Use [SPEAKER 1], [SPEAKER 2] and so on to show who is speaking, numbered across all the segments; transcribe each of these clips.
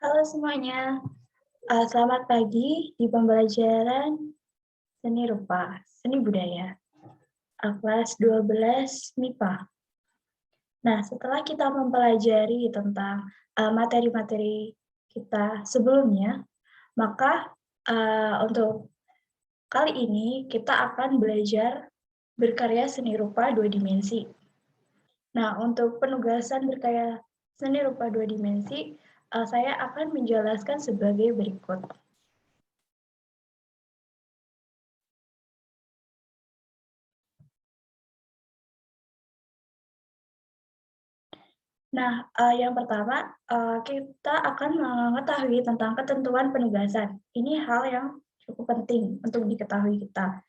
[SPEAKER 1] Halo semuanya, selamat pagi di pembelajaran seni rupa, seni budaya, kelas 12 MIPA. Nah, setelah kita mempelajari tentang materi-materi kita sebelumnya, maka untuk kali ini kita akan belajar berkarya seni rupa 2 dimensi. Nah, untuk penugasan berkarya seni rupa 2 dimensi, saya akan menjelaskan sebagai berikut. Nah, yang pertama, kita akan mengetahui tentang ketentuan penugasan. Ini hal yang cukup penting untuk diketahui kita.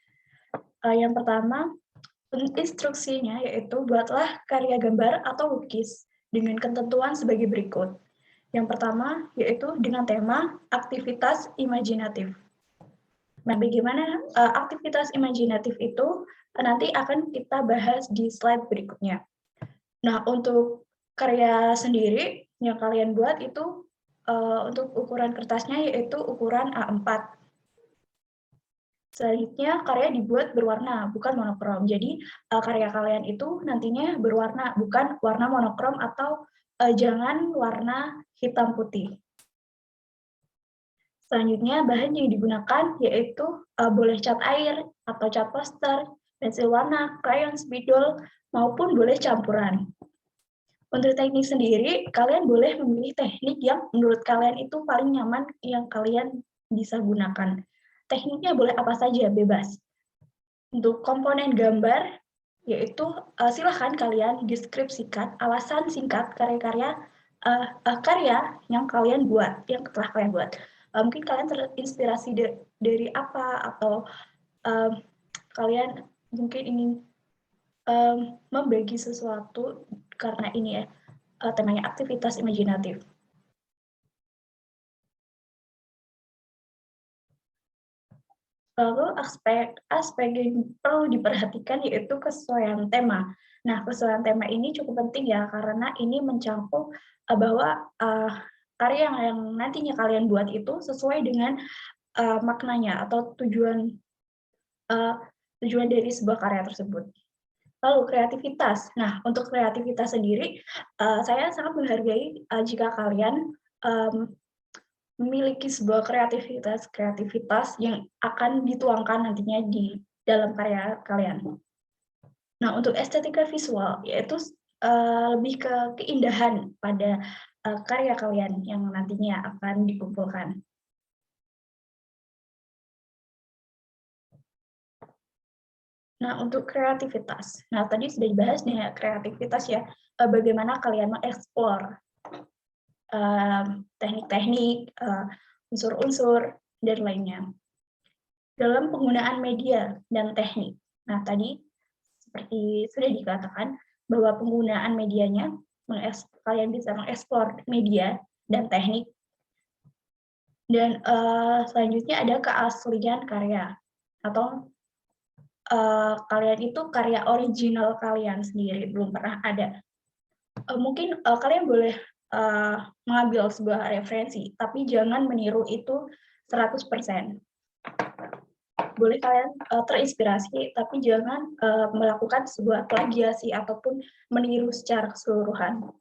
[SPEAKER 1] Yang pertama, instruksinya yaitu buatlah karya gambar atau lukis dengan ketentuan sebagai berikut. Yang pertama, yaitu dengan tema aktivitas imajinatif. Nah, bagaimana aktivitas imajinatif itu nanti akan kita bahas di slide berikutnya. Nah, untuk karya sendiri yang kalian buat itu untuk ukuran kertasnya yaitu ukuran A4. Selanjutnya karya dibuat berwarna, bukan monokrom. Jadi karya kalian itu nantinya berwarna, bukan warna monokrom atau jangan warna hitam putih. Selanjutnya bahan yang digunakan yaitu boleh cat air atau cat poster, pensil warna, krayon, spidol, maupun boleh campuran. Untuk teknik sendiri, kalian boleh memilih teknik yang menurut kalian itu paling nyaman yang kalian bisa gunakan. Tekniknya boleh apa saja, bebas. Untuk komponen gambar, yaitu silahkan kalian deskripsikan alasan singkat karya-karya yang kalian buat, yang telah kalian buat. Mungkin kalian terinspirasi dari apa, atau kalian mungkin ingin membagi sesuatu karena ini ya, temanya aktivitas imajinatif. Lalu aspek yang perlu diperhatikan yaitu kesesuaian tema. Nah, kesesuaian tema ini cukup penting ya, karena ini mencakup bahwa karya yang nantinya kalian buat itu sesuai dengan maknanya atau tujuan dari sebuah karya tersebut. Lalu kreativitas. Nah, untuk kreativitas sendiri, saya sangat menghargai jika kalian memiliki sebuah kreativitas yang akan dituangkan nantinya di dalam karya kalian. Nah, untuk estetika visual, yaitu lebih ke keindahan pada karya kalian yang nantinya akan dikumpulkan. Nah, untuk kreativitas. Nah, tadi sudah dibahas nih ya, kreativitas ya, bagaimana kalian mengeksplor teknik-teknik, unsur-unsur, dan lainnya. Dalam penggunaan media dan teknik. Nah, tadi seperti sudah dikatakan bahwa penggunaan medianya, kalian bisa mengeksplor media dan teknik. Dan selanjutnya ada keaslian karya, atau kalian itu karya original kalian sendiri, belum pernah ada. Mungkin kalian boleh mengambil sebuah referensi, tapi jangan meniru itu 100%. Boleh kalian terinspirasi, tapi jangan melakukan sebuah plagiasi ataupun meniru secara keseluruhan.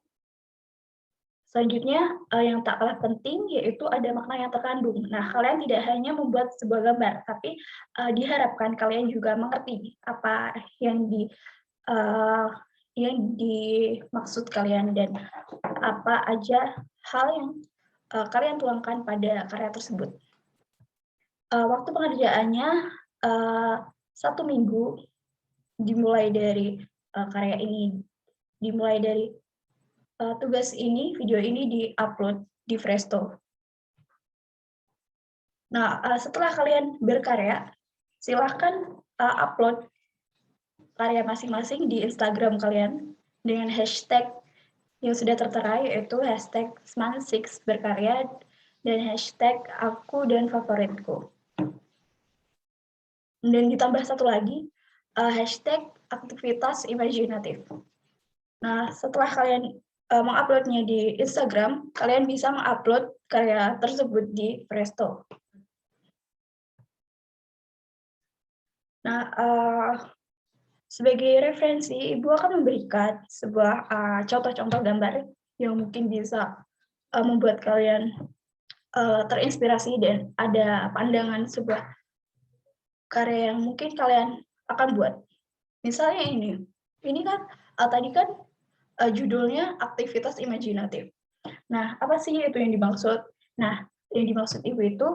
[SPEAKER 1] Selanjutnya, yang tak kalah penting yaitu ada makna yang terkandung. Nah, kalian tidak hanya membuat sebuah gambar, tapi diharapkan kalian juga mengerti apa yang dimaksud kalian dan apa aja hal yang kalian tuangkan pada karya tersebut. Waktu pengerjaannya 1 minggu, dimulai dari karya ini, dimulai dari tugas ini, video ini di-upload di Fresto. Nah, setelah kalian berkarya, silahkan upload karya masing-masing di Instagram kalian dengan hashtag yang sudah tertera, yaitu hashtag #Sman6berkarya dan hashtag aku dan favoritku. Dan ditambah satu lagi, hashtag aktivitas imajinatif. Nah, setelah kalian menguploadnya di Instagram, kalian bisa mengupload karya tersebut di Presto. Nah, sebagai referensi, Ibu akan memberikan sebuah contoh-contoh gambar yang mungkin bisa membuat kalian terinspirasi dan ada pandangan sebuah karya yang mungkin kalian akan buat. Misalnya ini kan tadi kan judulnya aktivitas imajinatif. Nah, apa sih itu yang dimaksud? Nah, yang dimaksud Ibu itu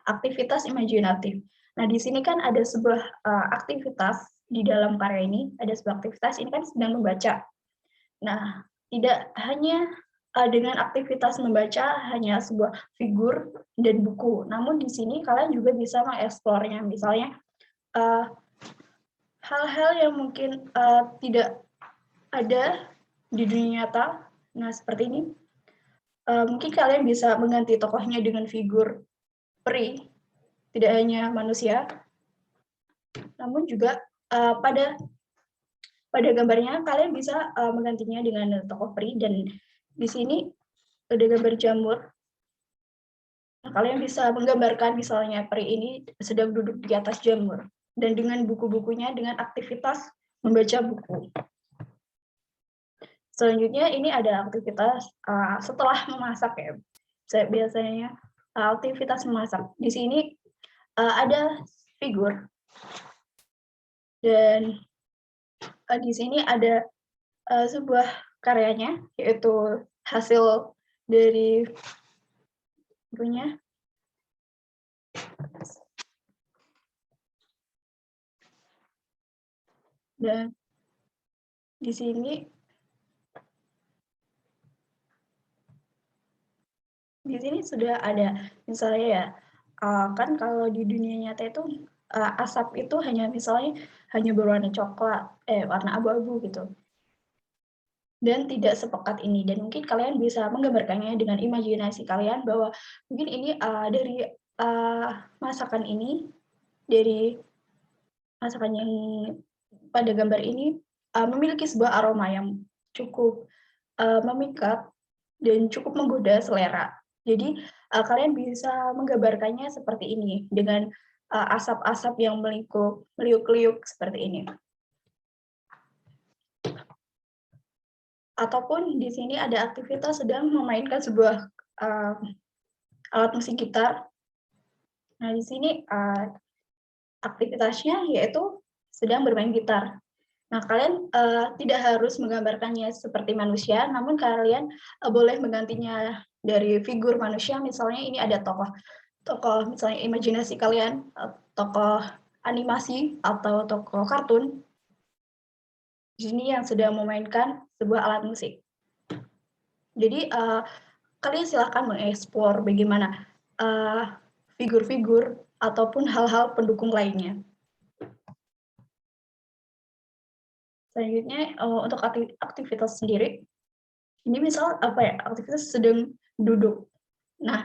[SPEAKER 1] aktivitas imajinatif. Nah, di sini kan ada sebuah aktivitas di dalam karya ini, ada sebuah aktivitas ini kan sedang membaca. Nah, tidak hanya dengan aktivitas membaca hanya sebuah figur dan buku, namun di sini kalian juga bisa mengeksplornya, misalnya hal-hal yang mungkin tidak ada di dunia nyata. Nah, seperti ini. Mungkin kalian bisa mengganti tokohnya dengan figur peri, tidak hanya manusia, namun juga pada gambarnya kalian bisa menggantinya dengan tokoh peri, dan di sini ada gambar jamur. Nah, kalian bisa menggambarkan misalnya peri ini sedang duduk di atas jamur, dan dengan buku-bukunya, dengan aktivitas membaca buku. Selanjutnya ini ada aktivitas setelah memasak ya. Biasanya aktivitas memasak. Di sini ada figur dan di sini ada sebuah karyanya, yaitu hasil dari punya. Dan di sini sudah ada, misalnya ya, kan kalau di dunia nyata itu asap itu hanya berwarna coklat, warna abu-abu gitu. Dan tidak sepekat ini, dan mungkin kalian bisa menggambarkannya dengan imajinasi kalian bahwa mungkin ini dari masakan ini, dari masakan yang pada gambar ini memiliki sebuah aroma yang cukup memikat dan cukup menggoda selera. Jadi kalian bisa menggambarkannya seperti ini dengan asap-asap yang meliuk-liuk seperti ini. Ataupun di sini ada aktivitas sedang memainkan sebuah alat musik gitar. Nah, di sini aktivitasnya yaitu sedang bermain gitar. Nah, kalian tidak harus menggambarkannya seperti manusia, namun kalian boleh menggantinya dari figur manusia. Misalnya ini ada tokoh misalnya imajinasi kalian, tokoh animasi atau tokoh kartun. Di sini yang sedang memainkan sebuah alat musik. Jadi kalian silahkan mengeksplor bagaimana figur-figur ataupun hal-hal pendukung lainnya. Selanjutnya untuk aktivitas sendiri, ini misal aktivitas sedang duduk. Nah,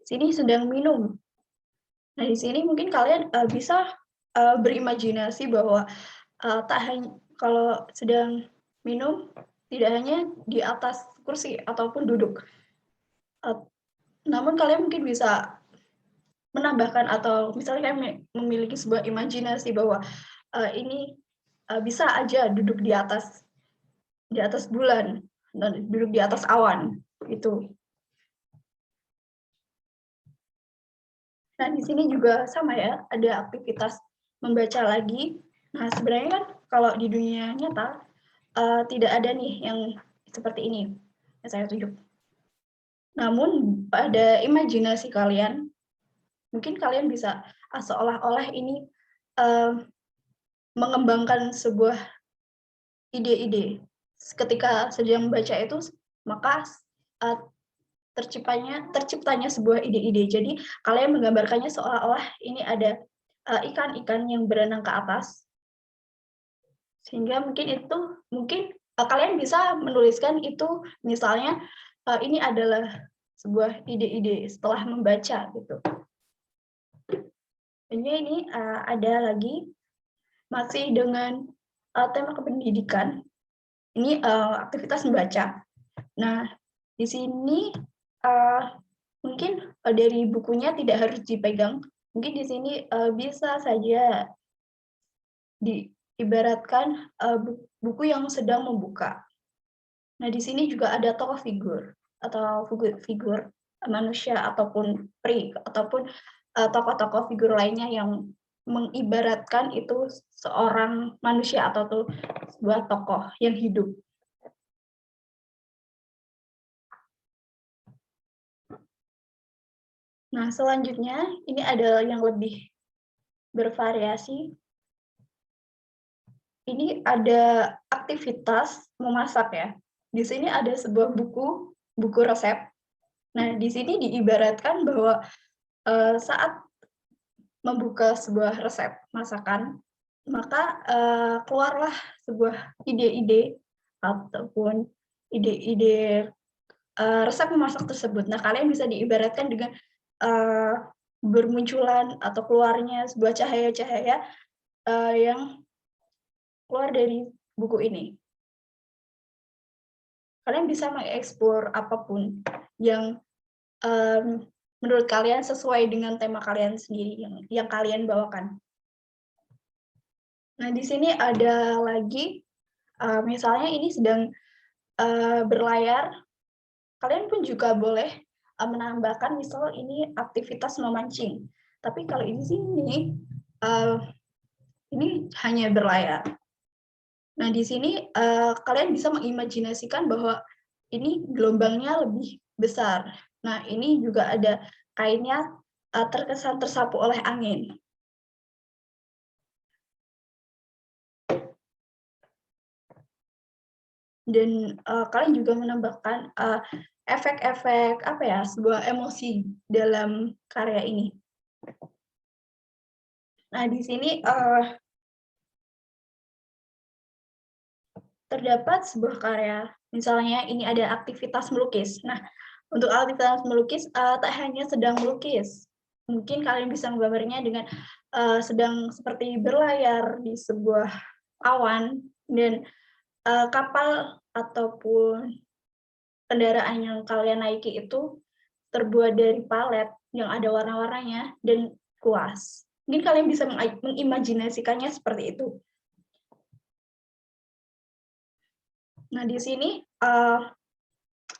[SPEAKER 1] sini sedang minum. Nah, di sini mungkin kalian bisa berimajinasi bahwa tak hanya kalau sedang minum tidak hanya di atas kursi ataupun duduk. Namun kalian mungkin bisa menambahkan atau misalnya kalian memiliki sebuah imajinasi bahwa ini bisa aja duduk di atas bulan, dan duduk di atas awan itu. Nah, di sini juga sama ya, ada aktivitas membaca lagi. Nah, sebenarnya kan kalau di dunia nyata tidak ada nih yang seperti ini yang saya tunjuk. Namun pada imajinasi kalian, mungkin kalian bisa seolah-olah ini mengembangkan sebuah ide-ide. Ketika sedang membaca itu, maka terciptanya sebuah ide-ide. Jadi kalian menggambarkannya seolah-olah ini ada ikan-ikan yang berenang ke atas, sehingga mungkin kalian bisa menuliskan itu, misalnya ini adalah sebuah ide-ide setelah membaca gitu. Ini ada lagi masih dengan tema kependidikan. Ini aktivitas membaca. Nah, di sini mungkin dari bukunya tidak harus dipegang. Mungkin di sini bisa saja diibaratkan buku yang sedang membuka. Nah, di sini juga ada tokoh figur atau figur manusia ataupun peri ataupun tokoh-tokoh figur lainnya yang mengibaratkan itu seorang manusia atau tuh sebuah tokoh yang hidup. Nah, selanjutnya ini ada yang lebih bervariasi. Ini ada aktivitas memasak ya. Di sini ada sebuah buku resep. Nah, di sini diibaratkan bahwa saat membuka sebuah resep masakan, maka keluarlah sebuah ide-ide ataupun ide-ide resep memasak tersebut. Nah, kalian bisa diibaratkan dengan bermunculan atau keluarnya sebuah cahaya-cahaya yang keluar dari buku ini. Kalian bisa mengeksplor apapun yang menurut kalian sesuai dengan tema kalian sendiri yang kalian bawakan. Nah, di sini ada lagi, misalnya ini sedang berlayar, kalian pun juga boleh menambahkan misal ini aktivitas memancing. Tapi kalau di sini, ini hanya berlayar. Nah, di sini kalian bisa mengimajinasikan bahwa ini gelombangnya lebih besar. Nah, ini juga ada kainnya terkesan tersapu oleh angin. Dan kalian juga menambahkan efek-efek apa ya, sebuah emosi dalam karya ini. Nah, di sini terdapat sebuah karya, misalnya ini ada aktivitas melukis. Nah, untuk aktivitas melukis tak hanya sedang melukis, mungkin kalian bisa menggambarnya dengan sedang seperti berlayar di sebuah awan dan kapal ataupun kendaraan yang kalian naiki itu terbuat dari palet yang ada warna-warnanya dan kuas. Mungkin kalian bisa mengimajinasikannya seperti itu. Nah, di sini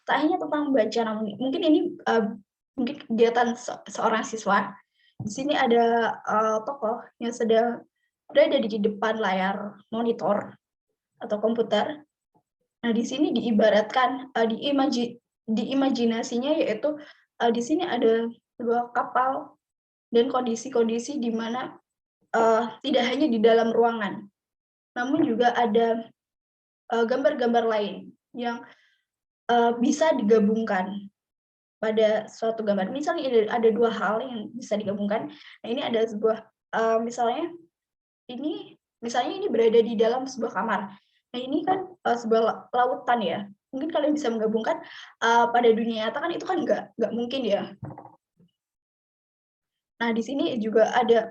[SPEAKER 1] tak hanya tentang membaca, namun mungkin ini mungkin kegiatan seorang siswa. Di sini ada tokoh yang sedang berada di depan layar monitor atau komputer. Nah, di sini diibaratkan diimajinasinya yaitu di sini ada sebuah kapal dan kondisi-kondisi di mana tidak hanya di dalam ruangan, namun juga ada gambar-gambar lain yang bisa digabungkan pada suatu gambar. Misalnya ada dua hal yang bisa digabungkan. Nah, ini ada sebuah misalnya ini berada di dalam sebuah kamar. Nah, ini kan sebuah lautan ya. Mungkin kalian bisa menggabungkan pada dunia nyata kan itu kan nggak mungkin ya. Nah, di sini juga ada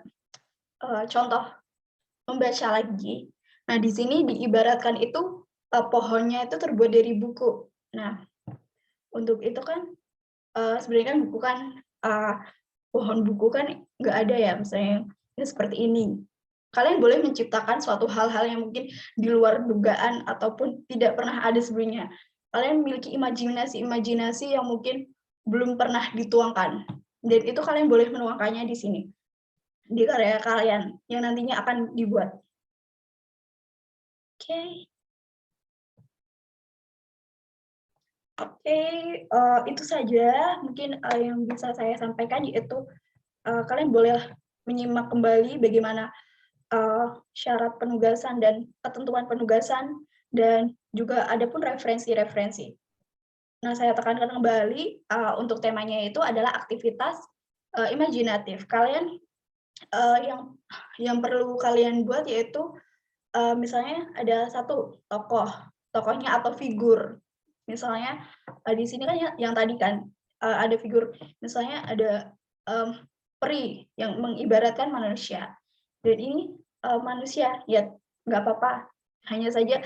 [SPEAKER 1] contoh membaca lagi. Nah, di sini diibaratkan itu pohonnya itu terbuat dari buku. Nah, untuk itu kan sebenarnya kan buku kan pohon buku kan nggak ada ya, misalnya ini seperti ini. Kalian boleh menciptakan suatu hal-hal yang mungkin di luar dugaan ataupun tidak pernah ada sebelumnya. Kalian memiliki imajinasi yang mungkin belum pernah dituangkan. Dan itu kalian boleh menuangkannya di sini, di karya kalian yang nantinya akan dibuat. Oke. Oke, itu saja mungkin yang bisa saya sampaikan, yaitu kalian boleh menyimak kembali bagaimana syarat penugasan dan ketentuan penugasan, dan juga ada pun referensi-referensi. Nah, saya tekankan kembali untuk temanya itu adalah aktivitas imajinatif. Kalian yang perlu kalian buat yaitu misalnya ada satu tokohnya atau figur. Misalnya di sini kan yang tadi kan ada figur, misalnya ada peri yang mengibaratkan manusia. Dan ini manusia, ya nggak apa-apa. Hanya saja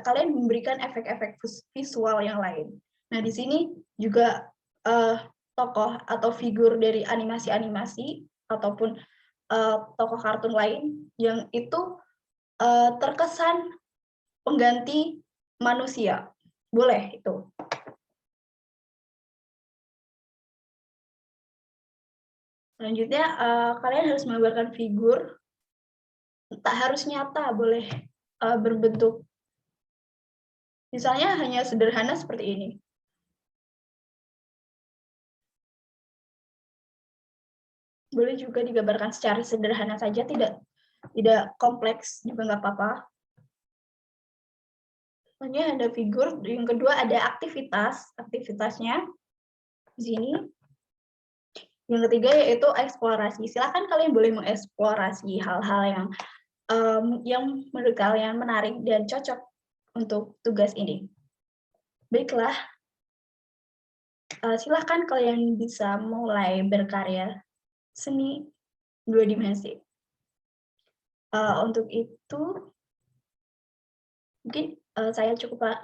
[SPEAKER 1] kalian memberikan efek-efek visual yang lain. Nah, di sini juga tokoh atau figur dari animasi-animasi ataupun tokoh kartun lain yang itu terkesan pengganti manusia. Boleh itu. Selanjutnya, kalian harus menggambarkan figur, tak harus nyata, boleh berbentuk. Misalnya hanya sederhana seperti ini. Boleh juga digambarkan secara sederhana saja, tidak kompleks, juga nggak apa-apa. Selanjutnya ada figur, yang kedua ada aktivitasnya di sini. Yang ketiga yaitu eksplorasi. Silakan kalian boleh mengeksplorasi hal-hal yang menurut kalian menarik dan cocok untuk tugas ini. Baiklah, silakan kalian bisa mulai berkarya seni 2 dimensi. Untuk itu, mungkin saya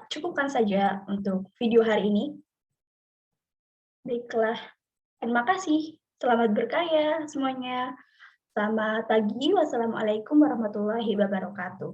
[SPEAKER 1] cukupkan saja untuk video hari ini. Baiklah, terima kasih. Selamat berkarya semuanya. Selamat pagi. Wassalamualaikum warahmatullahi wabarakatuh.